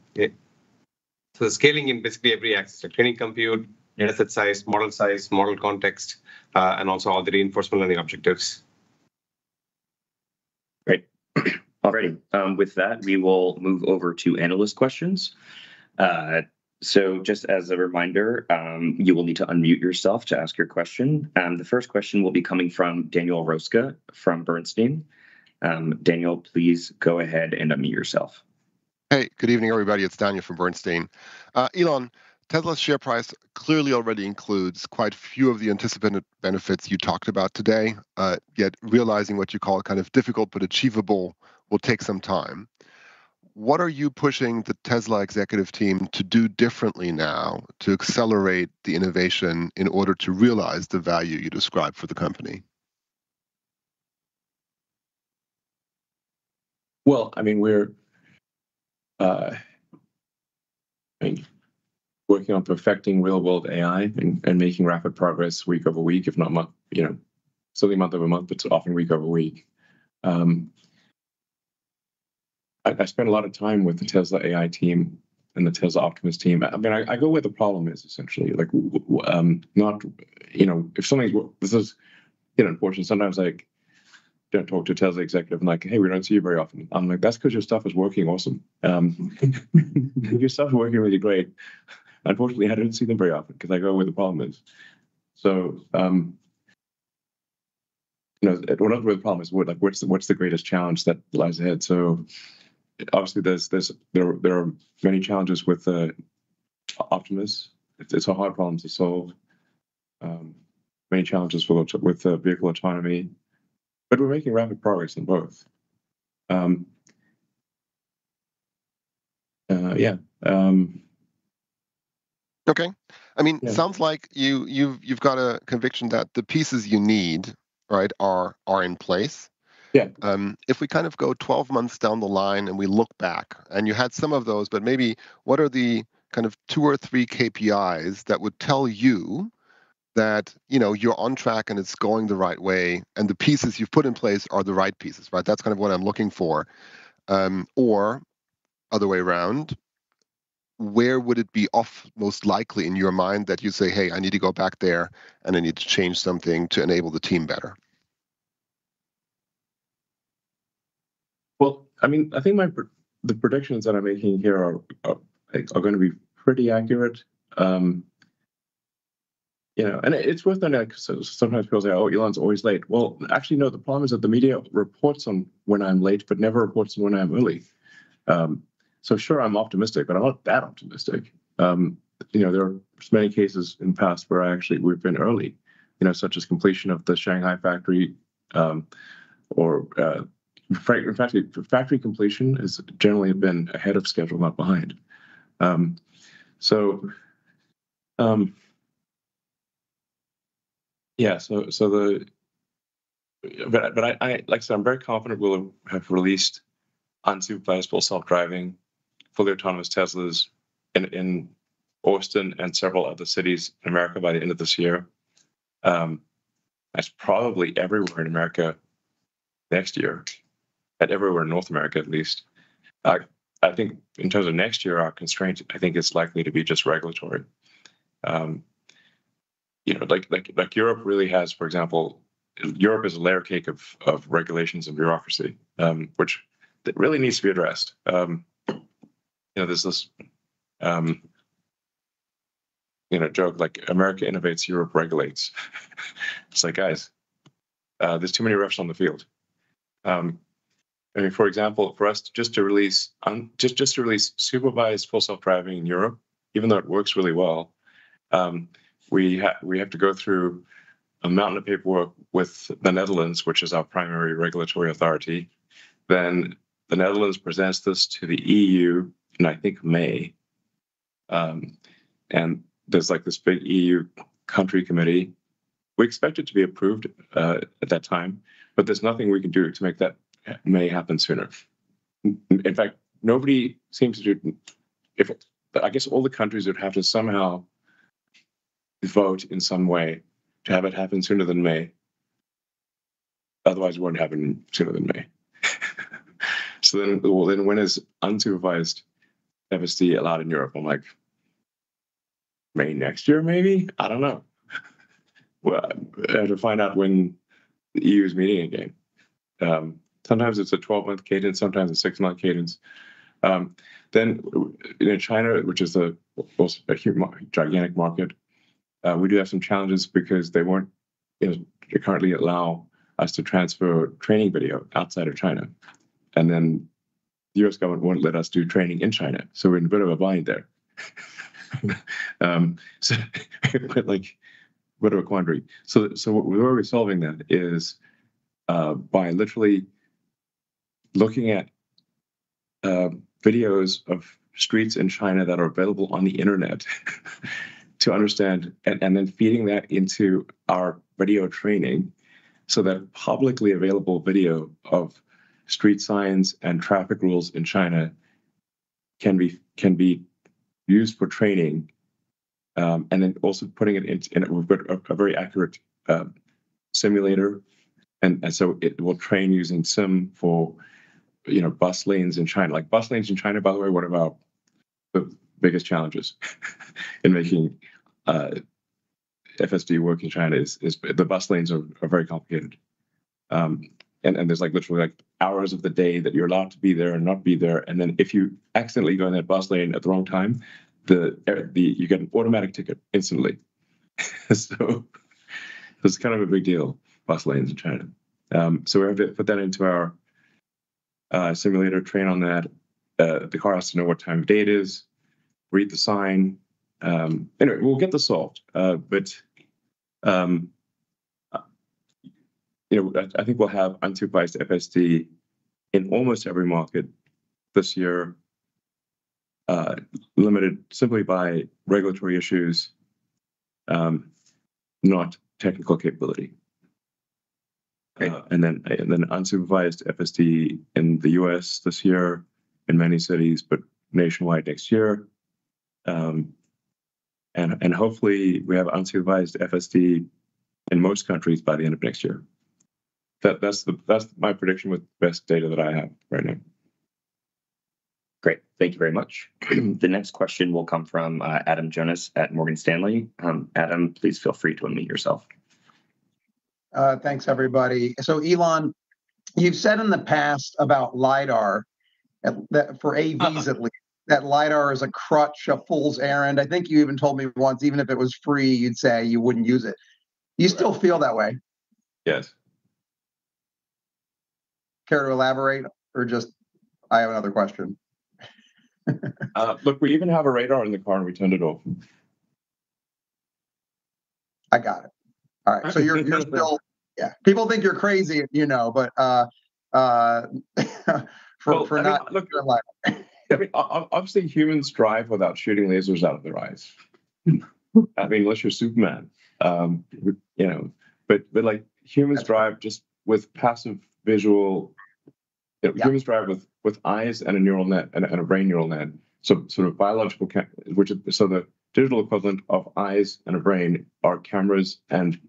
the scaling in basically every axis, like training compute, data set size, model context, and also all the reinforcement learning objectives. Great. Alrighty. With that, we will move over to analyst questions. So just as a reminder, you will need to unmute yourself to ask your question. The first question will be coming from Daniel Roska from Bernstein. Daniel, please go ahead and unmute yourself. Hey, good evening, everybody. It's Daniel from Bernstein. Elon, Tesla's share price clearly already includes quite a few of the anticipated benefits you talked about today, yet realizing what you call kind of difficult but achievable will take some time. What are you pushing the Tesla executive team to do differently now to accelerate the innovation in order to realize the value you described for the company? Well, I mean, we're working on perfecting real-world AI and making rapid progress week over week, if not month, certainly month over month, but often week over week. I spend a lot of time with the Tesla AI team and the Tesla Optimus team. I mean, I go where the problem is essentially. Like, not, if something's, this is, unfortunate. Sometimes like don't talk to a Tesla executive and like, hey, we don't see you very often. I'm like, that's because your stuff is working awesome. Your stuff is working really great. Unfortunately, I don't see them very often because I go where the problem is. So, not where the problem is. What's the greatest challenge that lies ahead? So, obviously, there are many challenges with Optimus. It's a hard problem to solve. Many challenges with vehicle autonomy, but we're making rapid progress in both. Okay. I mean, sounds like you've got a conviction that the pieces you need, right, are in place. Yeah. If we kind of go 12 months down the line and we look back, and you had some of those, but maybe what are the kind of 2 or 3 KPIs that would tell you that you're on track and it's going the right way, and the pieces you've put in place are the right pieces, right? That's kind of what I'm looking for. Or other way around, where would it be off most likely in your mind that you say, hey, I need to go back there and I need to change something to enable the team better? Well, I mean, I think the predictions that I'm making here are going to be pretty accurate. And it's worth noting because sometimes people say, "Oh, Elon's always late." Well, actually, no. The problem is that the media reports on when I'm late, but never reports on when I'm early. So sure, I'm optimistic, but I'm not that optimistic. There are many cases in the past where we've been early. Such as completion of the Shanghai factory, or in fact, factory completion has generally been ahead of schedule, not behind. Yeah, but I like I said, I'm very confident we'll have released unsupervised full self-driving, fully autonomous Teslas in Austin and several other cities in America by the end of this year. That's probably everywhere in America next year, and everywhere in North America at least. I think in terms of next year, our constraint, I think, is likely to be just regulatory. Like Europe really has, for example, Europe is a layer cake of regulations and bureaucracy, which that really needs to be addressed. There's this, joke like America innovates, Europe regulates. It's like, guys, there's too many refs on the field. I mean, for example, for us just to release supervised full self-driving in Europe, even though it works really well, we have to go through a mountain of paperwork with the Netherlands, which is our primary regulatory authority. Then the Netherlands presents this to the EU in, I think, May. And there's like this big EU country committee. We expect it to be approved at that time, but there's nothing we can do to make that May happen sooner. In fact, nobody seems to do. I guess all the countries would have to somehow vote in some way to have it happen sooner than May. Otherwise, it won't happen sooner than May. So then when is unsupervised FSD allowed in Europe? I'm like, May next year, maybe? I don't know. Well, I have to find out when the EU is meeting again. Sometimes it's a 12-month cadence, sometimes a 6-month cadence. Then in China, which is also a gigantic market, we do have some challenges because they currently allow us to transfer training video outside of China. And then the US government won't let us do training in China. So we're in a bit of a bind there. So like a bit of a quandary. So where we're solving that is by literally looking at videos of streets in China that are available on the internet to understand, and then feeding that into our video training so that publicly available video of street signs and traffic rules in China can be used for training, and then also putting it in we've got a very accurate simulator, and so it will train using sim for bus lanes in China. Like bus lanes in China, by the way, one of our the biggest challenges in making FSD work in China is the bus lanes are very complicated. And there's like literally like hours of the day that you're allowed to be there and not be there. And then if you accidentally go in that bus lane at the wrong time, you get an automatic ticket instantly. So it's kind of a big deal, bus lanes in China. So we have to put that into our simulator, train on that. The car has to know what time of day it is, read the sign. Anyway, we'll get this solved. But I think we'll have unsupervised FSD in almost every market this year, limited simply by regulatory issues, not technical capability. And then unsupervised FSD in the US this year, in many cities, but nationwide next year. And hopefully we have unsupervised FSD in most countries by the end of next year. That's my prediction with best data that I have right now. Great, thank you very much. The next question will come from Adam Jonas at Morgan Stanley. Adam, please feel free to unmute yourself. Thanks, everybody. So, Elon, you've said in the past about LiDAR, that for AVs at least, that LiDAR is a crutch, a fool's errand. I think you even told me once, even if it was free, you'd say you wouldn't use it. Do you still feel that way? Yes. Care to elaborate, or just I have another question? Look, we even have a radar in the car and we turned it off. I got it. All right. So you're still, yeah. People think you're crazy, but for not. Look, I mean, obviously humans drive without shooting lasers out of their eyes. I mean, unless you're Superman, but like humans drive just with passive visual. Humans drive with eyes and a neural net and a brain neural net. So sort of biological, so the digital equivalent of eyes and a brain are cameras and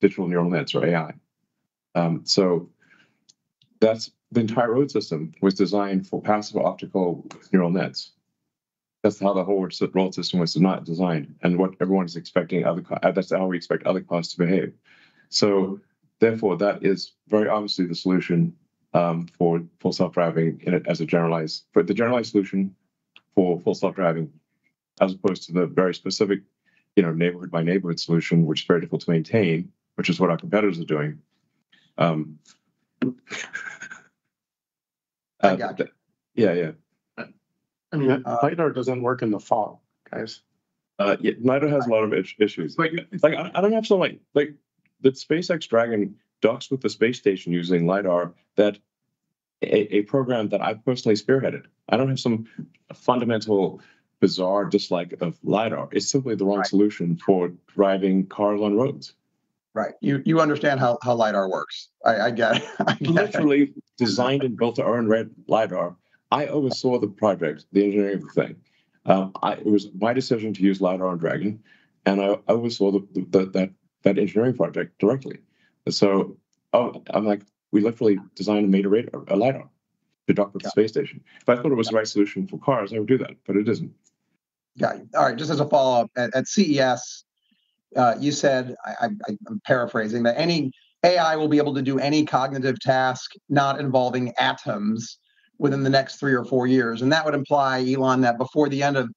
digital neural nets, or AI. So that's the entire road system was designed for passive optical neural nets. That's how the whole road system was not designed, and what everyone is expecting that's how we expect other cars to behave. So therefore, that is very obviously the solution for full self-driving as a generalized solution for full self-driving, as opposed to the very specific, neighborhood by neighborhood solution, which is very difficult to maintain, which is what our competitors are doing. I got it. Yeah. I mean, LiDAR doesn't work in the fog, guys. Yeah, LiDAR has a lot of issues. Like I don't have some like the SpaceX Dragon docks with the space station using LiDAR, that a program that I personally spearheaded. I don't have some fundamental bizarre dislike of LiDAR. It's simply the wrong solution for driving cars on roads. Right. You understand how LiDAR works. I get it. Literally designed and built our own red LiDAR. I oversaw the project, the engineering of the thing. It was my decision to use LiDAR on Dragon, and I oversaw that engineering project directly. So I'm like, we literally designed and made a LiDAR to dock with the space station. If I thought it was the right solution for cars, I would do that, but it isn't. Yeah. All right. Just as a follow-up, at CES, you said, I'm paraphrasing, that any AI will be able to do any cognitive task not involving atoms within the next 3 or 4 years. And that would imply, Elon, that before the end of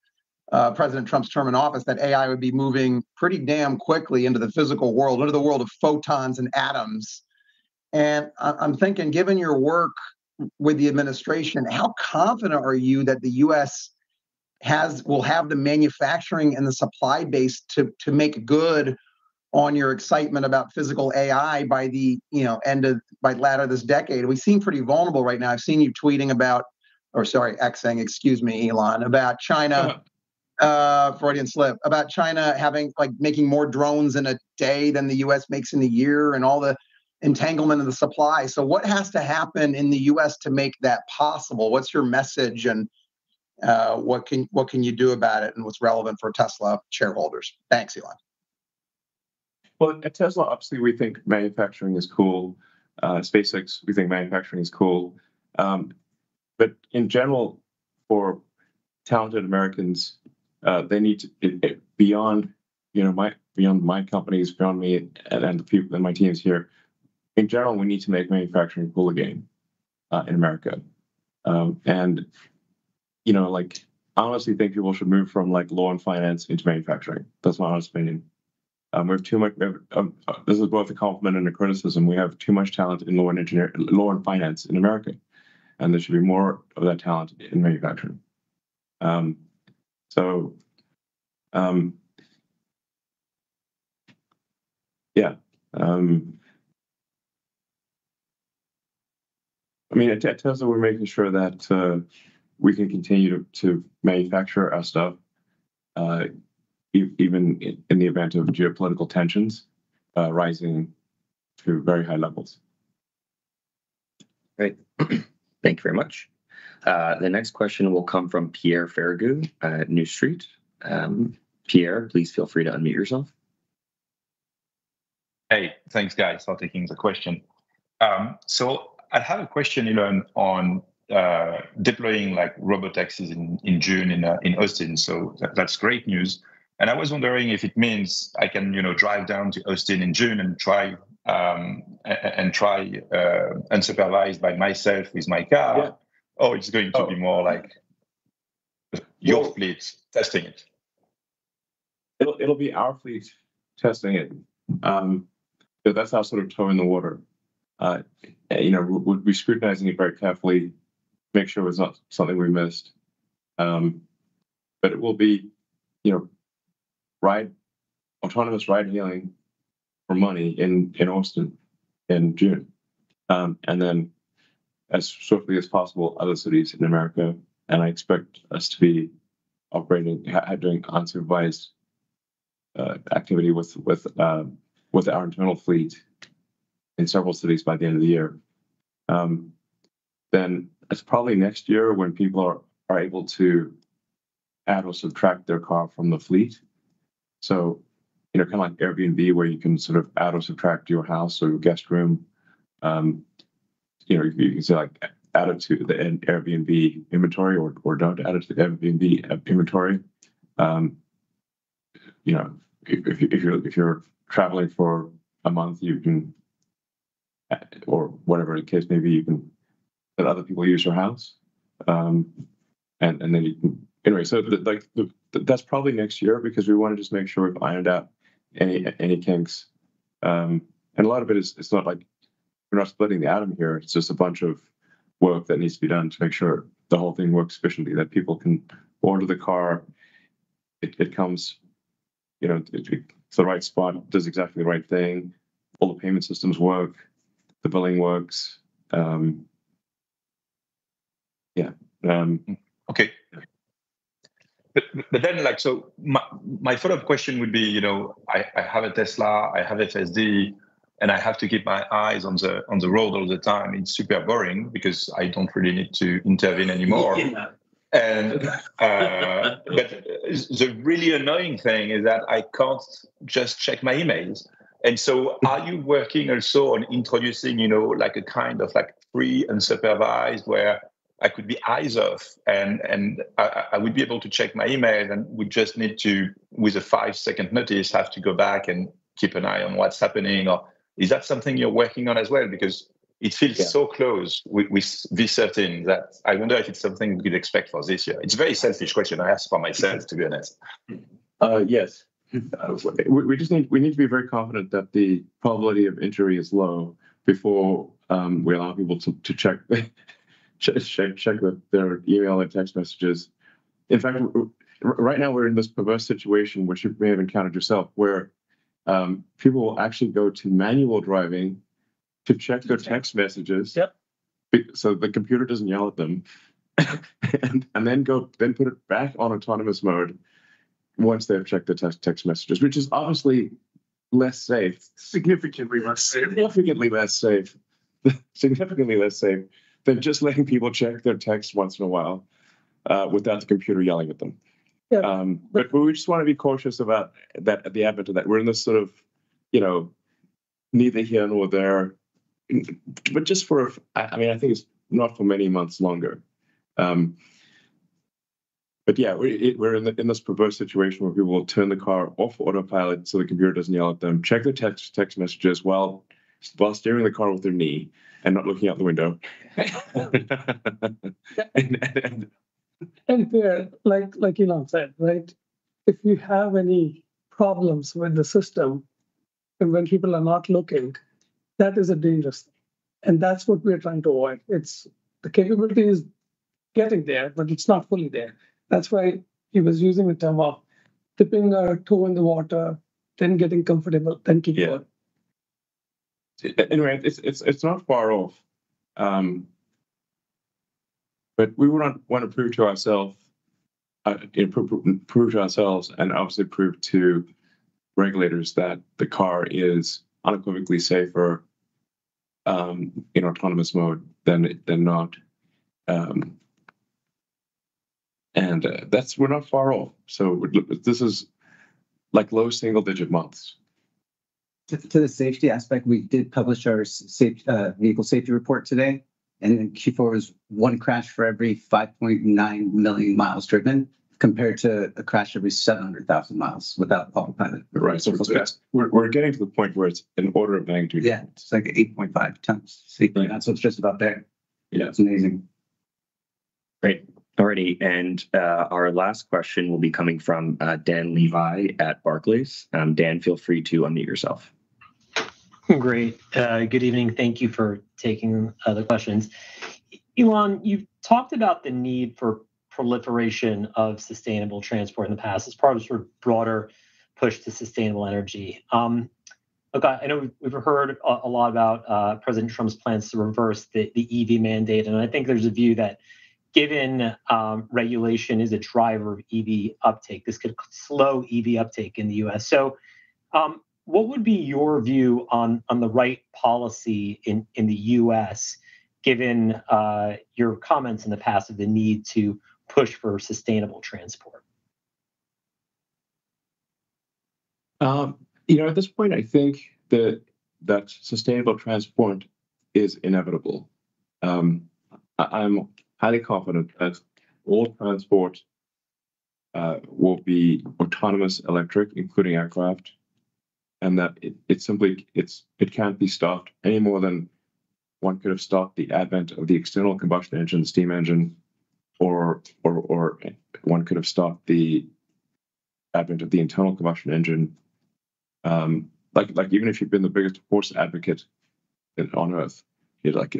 President Trump's term in office, that AI would be moving pretty damn quickly into the physical world, into the world of photons and atoms. And I'm thinking, given your work with the administration, how confident are you that the U.S. will have the manufacturing and the supply base to make good on your excitement about physical AI by the by latter this decade? We seem pretty vulnerable right now. I've seen you tweeting about, or sorry, Xing, excuse me, Elon, about China. Freudian slip, about China making more drones in a day than the U.S. makes in a year, and all the entanglement of the supply. So what has to happen in the U.S. to make that possible? What's your message, and what can you do about it, and what's relevant for Tesla shareholders? Thanks, Elon. Well, at Tesla, obviously, we think manufacturing is cool. SpaceX, we think manufacturing is cool. But in general, for talented Americans, they need to beyond my companies, beyond me, and the people and my teams here. In general, we need to make manufacturing cool again in America. And I honestly think people should move from law and finance into manufacturing. That's my honest opinion. We have too much. This is both a compliment and a criticism. We have too much talent in law and finance in America, and there should be more of that talent in manufacturing. I mean, at Tesla, we're making sure that we can continue to manufacture our stuff, even in the event of geopolitical tensions rising to very high levels. Great. Thank you very much. The next question will come from Pierre Ferragu at New Street. Pierre, please feel free to unmute yourself. Hey, thanks, guys, for taking the question. So I have a question, Elon, on deploying robotaxis in June in Austin. So that's great news. And I was wondering if it means I can, drive down to Austin in June and try unsupervised by myself with my car. Yeah. Or it's going to be more like your fleet testing it. It'll be our fleet testing it. So that's our sort of toe in the water. We'll be scrutinizing it very carefully, make sure it's not something we missed. But it will be, autonomous ride hailing for money in Austin in June, and then as swiftly as possible other cities in America. And I expect us to be operating, doing unsupervised activity with our internal fleet in several cities by the end of the year. Then it's probably next year when people are able to add or subtract their car from the fleet. So, kind of like Airbnb, where you can sort of add or subtract your house or your guest room. You can say add it to the Airbnb inventory or don't add it to the Airbnb inventory. If you're traveling for a month, you can, or whatever the case may be, you can let other people use your house, and then you can. Anyway, so that's probably next year, because we want to just make sure we've ironed out any kinks. And a lot of it is, it's not like we're not splitting the atom here. It's just a bunch of work that needs to be done to make sure the whole thing works efficiently, that people can order the car. It comes, it's the right spot, does exactly the right thing. All the payment systems work. The billing works. Okay. But then, so my follow-up question would be, I have a Tesla, I have FSD, and I have to keep my eyes on the road all the time. It's super boring because I don't really need to intervene anymore. Yeah. And but the really annoying thing is that I can't just check my emails. And so, are you working also on introducing, a kind of free unsupervised where I could be eyes off and I would be able to check my email and would just need to, with a 5-second notice, have to go back and keep an eye on what's happening? Or is that something you're working on as well? Because it feels so close with V13 that I wonder if it's something we could expect for this year. It's a very selfish question I ask for myself, to be honest. Yes. We need to be very confident that the probability of injury is low before we allow people to check their email and text messages. In fact, right now we're in this perverse situation, which you may have encountered yourself, where people will actually go to manual driving to check their text messages. Yep. So the computer doesn't yell at them, and then put it back on autonomous mode once they've checked the text messages, which is obviously less safe. Significantly less safe. Significantly less safe. Significantly less safe than just letting people check their text once in a while without the computer yelling at them. Yeah. But we just want to be cautious about that at the advent of that. We're in this sort of, neither here nor there, but just for, I think it's not for many months longer. But yeah, we're in this perverse situation where people will turn the car off autopilot so the computer doesn't yell at them, check their text messages while steering the car with their knee and not looking out the window. And there, like Elon said, right? If you have any problems with the system, and when people are not looking, that is a dangerous thing. And that's what we're trying to avoid. It's the capability is getting there, but it's not fully there. That's why he was using the term of dipping our toe in the water, then getting comfortable, then keep going. Anyway, it's not far off. But we want to prove to ourselves, and obviously prove to regulators that the car is unequivocally safer in autonomous mode than not. We're not far off. So this is like low single-digit months. To the safety aspect, we did publish our vehicle safety report today. And in Q4 was one crash for every 5.9 million miles driven, compared to a crash every 700,000 miles without autopilot. Right. So we're getting to the point where it's an order of magnitude. Yeah, it's like 8.5 tons safety. Right. So it's just about there. Yeah, it's amazing. Great. Alrighty. And our last question will be coming from Dan Levi at Barclays. Dan, feel free to unmute yourself. Great. Good evening. Thank you for taking the questions. Elon, you've talked about the need for proliferation of sustainable transport in the past as part of sort of broader push to sustainable energy. Look, I know we've heard a lot about President Trump's plans to reverse the EV mandate, and I think there's a view that given regulation is a driver of EV uptake, this could slow EV uptake in the U.S. So what would be your view on the right policy in the U.S., given your comments in the past of the need to push for sustainable transport? At this point, I think that sustainable transport is inevitable. I'm highly confident that all transport will be autonomous electric, including aircraft, and that it can't be stopped any more than one could have stopped the advent of the external combustion engine, the steam engine, or one could have stopped the advent of the internal combustion engine. Like even if you've been the biggest horse advocate on earth, you're like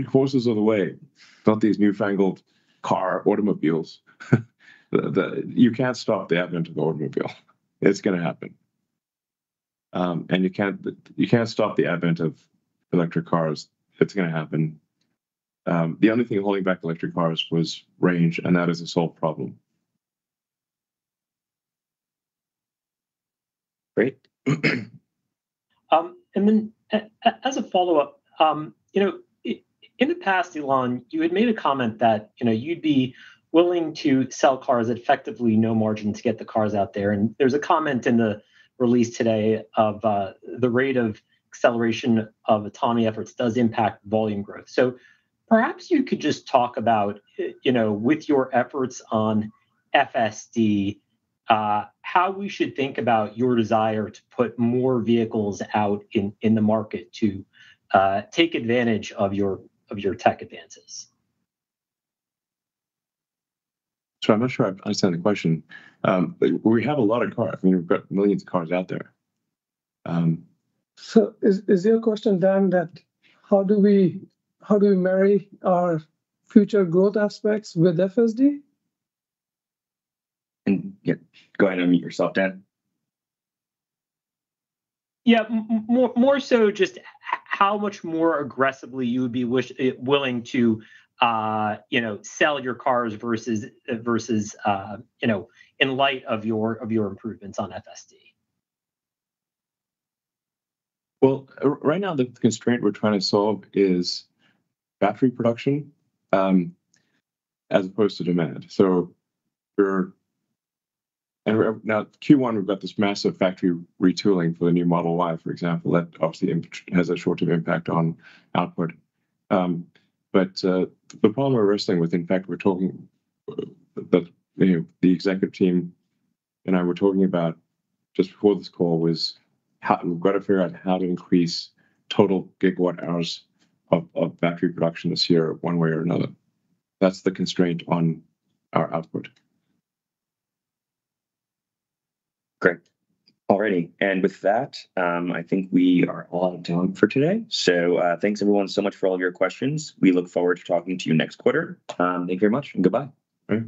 horses are the way, not these newfangled automobiles. You can't stop the advent of the automobile. It's going to happen, and you can't stop the advent of electric cars. It's going to happen. The only thing holding back electric cars was range, and that is a solved problem. Great. And then, as a follow-up, in the past, Elon, you had made a comment that you'd be willing to sell cars at effectively no margin to get the cars out there. And there's a comment in the release today of the rate of acceleration of autonomy efforts does impact volume growth. So perhaps you could just talk about, with your efforts on FSD, how we should think about your desire to put more vehicles out in the market to take advantage of your tech advances? So I'm not sure I understand the question. We have a lot of cars. I mean, we've got millions of cars out there. So is your question, Dan, that how do we marry our future growth aspects with FSD? And yeah, go ahead and unmute yourself, Dan. Yeah, more so just how much more aggressively you would be willing to sell your cars versus in light of your improvements on FSD. Well, right now the constraint we're trying to solve is battery production as opposed to demand. So now Q1 we've got this massive factory retooling for the new Model Y, for example, that obviously has a short-term impact on output. But the problem we're wrestling with, in fact, we're talking that the executive team and I were talking about just before this call was how we've got to figure out how to increase total gigawatt hours of battery production this year, one way or another. That's the constraint on our output. Great. Alrighty. And with that, I think we are all done for today. So thanks everyone so much for all of your questions. We look forward to talking to you next quarter. Thank you very much and goodbye. All right.